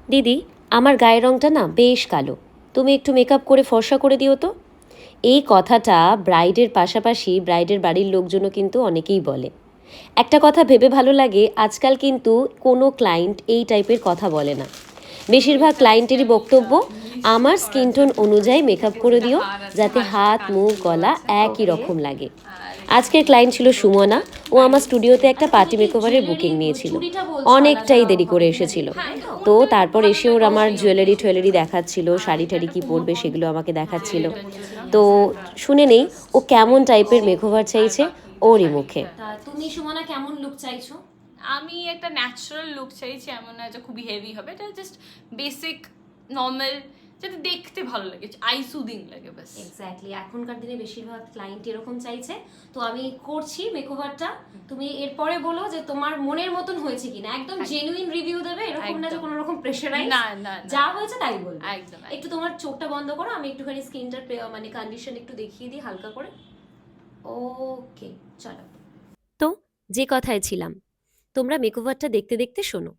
দিদি, আমার গায়ের রঙটা না বেশ কালো, তুমি একটু মেকআপ করে ফর্সা করে দিও তো। এই কথাটা ব্রাইডের পাশাপাশি ব্রাইডের বাড়ির লোকজনও কিন্তু অনেকেই বলে। একটা কথা ভেবে ভালো লাগে, আজকাল কিন্তু কোনো ক্লায়েন্ট এই টাইপের কথা বলে না। বেশিরভাগ ক্লায়েন্টেরই বক্তব্য, আমার স্কিন টোন অনুযায়ী মেকআপ করে দিও, যাতে হাত মুখ গলা একই রকম লাগে। আজকের ক্লায়েন্ট ছিল সুমনা। ও আমার স্টুডিওতে একটা পার্টি মেকওভারের বুকিং নিয়েছিল, অনেকটাই দেরি করে এসেছিল। তো তারপর এসে ওর আমার জুয়েলারি দেখাচ্ছিল, শাড়ি টাড়ি কী পরবে সেগুলো আমাকে দেখাচ্ছিল। তো শুনে নেই ও কেমন টাইপের মেকওভার চাইছে ওরই মুখে। তুমি সুমনা কেমন লুক চাইছো? আমি একটা ন্যাচারাল লুক চাইছি, এমন না যে খুবই হেভি হবে, এটা জাস্ট বেসিক নর্মাল, যাতে দেখতে ভালো লাগে, আই সুদিং লাগে ব্যাস। এক্স্যাক্টলি, এখনকার দিনে বেশিরভাগ ক্লায়েন্ট এরকম চাইছে। তো আমি করছি মেকওভারটা, তুমি এরপরে বলো যে তোমার মনের মতন হয়েছে কিনা। একদম জেনুইন রিভিউ দেবে, এরকম না যে কোনো রকম প্রেশারাইজ। না না, যা হয়েছে তাই বলবে। একদম। একটু তোমার চোখটা বন্ধ করো, আমি একটুখানি স্কিনটার মানে কন্ডিশন একটু দেখিয়ে দিই হালকা করে। ওকে, চলো। তো যে কথায় ছিলাম, তোমরা মেকওভারটা দেখতে দেখতে শোনো।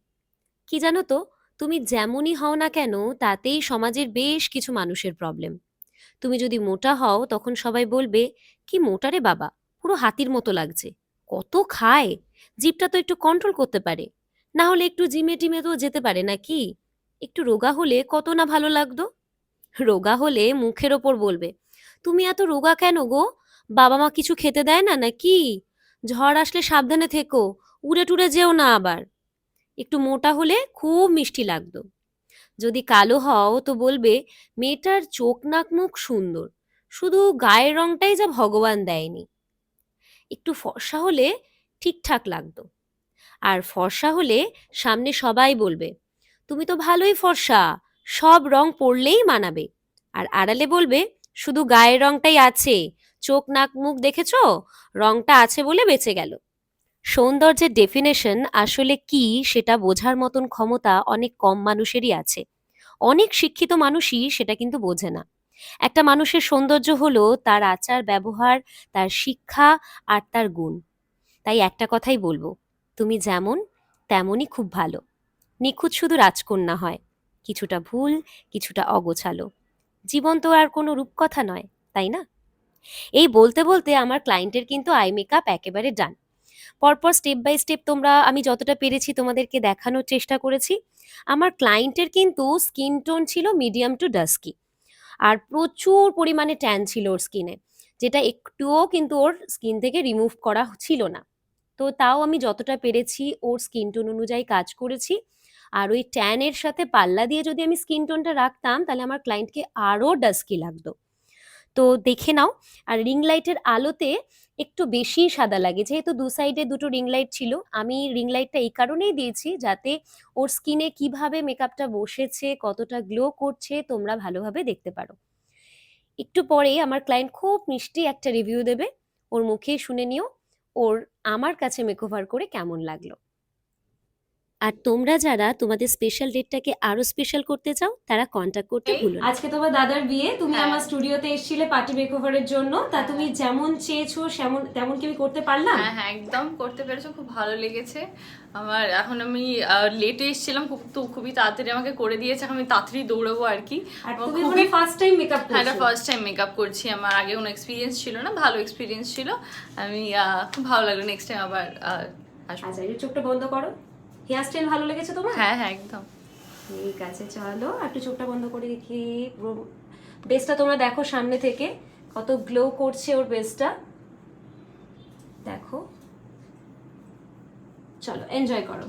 কি জানো তো, তুমি যেমনই হও না কেন, তাতেই সমাজের বেশ কিছু মানুষের প্রবলেম। তুমি যদি মোটা হও, তখন সবাই বলবে, কি মোটা রে বাবা, পুরো হাতির মতো লাগছে, কত খায়, জিভটা তো একটু কন্ট্রোল করতে পারে, না হলে একটু জিমে টিমে তো যেতে পারে নাকি। একটু রোগা হলে কত না ভালো লাগতো। রোগা হলে মুখের ওপর বলবে, তুমি এত রোগা কেন গো, বাবা মা কিছু খেতে দেয় না নাকি, ঝড় আসলে সাবধানে থেকো, উড়ে টুড়ে যেও না আবার। একটু মোটা হলে খুব মিষ্টি লাগতো। যদি কালো হও তো বলবে, মেয়েটার চোখ নাক মুখ সুন্দর, শুধু গায়ের রংটাই যা ভগবান দেয়নি। একটু ফর্সা হলে ঠিকঠাক লাগতো। আর ফর্সা হলে সামনে সবাই বলবে, তুমি তো ভালোই ফর্সা, সব রং পরলেই মানাবে। আর আড়ালে বলবে, শুধু গায়ের রংটাই আছে, চোখ নাক মুখ দেখেছো, রংটা আছে বলে বেঁচে গেল। সৌন্দর্যের ডেফিনেশন আসলে কি সেটা বোঝার মতন ক্ষমতা অনেক কম মানুষেরই আছে। অনেক শিক্ষিত মানুষই সেটা কিন্তু বোঝে না। একটা মানুষের সৌন্দর্য হলো তার আচার ব্যবহার, তার শিক্ষা আর তার গুণ। তাই একটা কথাই বলবো, তুমি যেমন তেমনই খুব ভালো। নিখুঁত শুধু রাজকন্যা হয়, কিছুটা ভুল, কিছুটা অগোছালো। জীবন তো আর কোনো রূপকথা নয়, তাই না? এই বলতে বলতে আমার ক্লায়েন্টের কিন্তু আই মেকআপ একেবারে ডান। পরপর স্টেপ বাই স্টেপ আমি যতটা পেরেছি তোমাদেরকে দেখানোর চেষ্টা করেছি। আমার ক্লায়েন্টের কিন্তু স্কিন টোন ছিল মিডিয়াম টু ডাস্কি, আর প্রচুর পরিমাণে ট্যান ছিল ওর স্কিনে, যেটা একটুও কিন্তু ওর স্কিন থেকে রিমুভ করা ছিল না। তো তাও আমি যতটা পেরেছি ওর স্কিন টোন অনুযায়ী কাজ করেছি। আর ওই ট্যানের সাথে পাল্লা দিয়ে যদি আমি স্কিন টোনটা রাখতাম, তাহলে আমার ক্লায়েন্টকে আরও ডাস্কি লাগতো। তো দেখে নাও। আর রিং লাইটের আলোতে একটু বেশি সাদা লাগে, যেহেতু দু সাইডে দুটো রিং লাইট ছিল। আমি রিং লাইটটা এই কারণেই দিয়েছি, যাতে ওর স্কিনে কিভাবে মেকআপটা বসেছে, কতটা গ্লো করছে, তোমরা ভালোভাবে দেখতে পারো। একটু পরেই আমার ক্লায়েন্ট খুব মিষ্টি একটা রিভিউ দেবে, ওর মুখে শুনে নিও ওর আমার কাছে মেকওভার করে কেমন লাগলো। আর তোমরা যারা তোমাদের স্পেশাল ডেটটাকে আরো স্পেশাল করতে চাও, তারা কন্ট্যাক্ট করতে ভুলো না। আজকে তোমার দাদার বিয়ে, তুমি হ্যাঁ। আমার স্টুডিওতে এসেছিলে পার্টি মেকওভারের জন্য। তা হ্যাঁ। তুমি যেমন চেয়েছো তেমন কি আমি করতে পারলাম? হ্যাঁ হ্যাঁ, একদম করতে পেরেছো, খুব ভালো লেগেছে আমার। এখন আমি লেটে এসেছিলাম খুব, তো খুবই তাড়াতাড়ি আমাকে করে দিয়েছে, আমি তাড়াতাড়ি দৌড়াবো আর কি। আর তুমি খুবই ফার্স্ট টাইম মেকআপ হ্যাঁ, এটা করছো? ফার্স্ট টাইম মেকআপ করছি, আমার আগে কোনো এক্সপিরিয়েন্স ছিল না, ভালো এক্সপিরিয়েন্স ছিল। আমি খুব ভালো লাগলো, নেক্সট টাইম আবার আসবো। আচ্ছা, এই চোখটা বন্ধ করো। হেয়ার স্টাইল ভালো লেগেছে তোমার? হ্যাঁ হ্যাঁ, একদম। ঠিক আছে, চলো একটু চোখটা বন্ধ করে দেখি। পুরো বেসটা তোমরা দেখো সামনে থেকে, কত গ্লো করছে ওর বেসটা, দেখো। চলো এনজয় করো।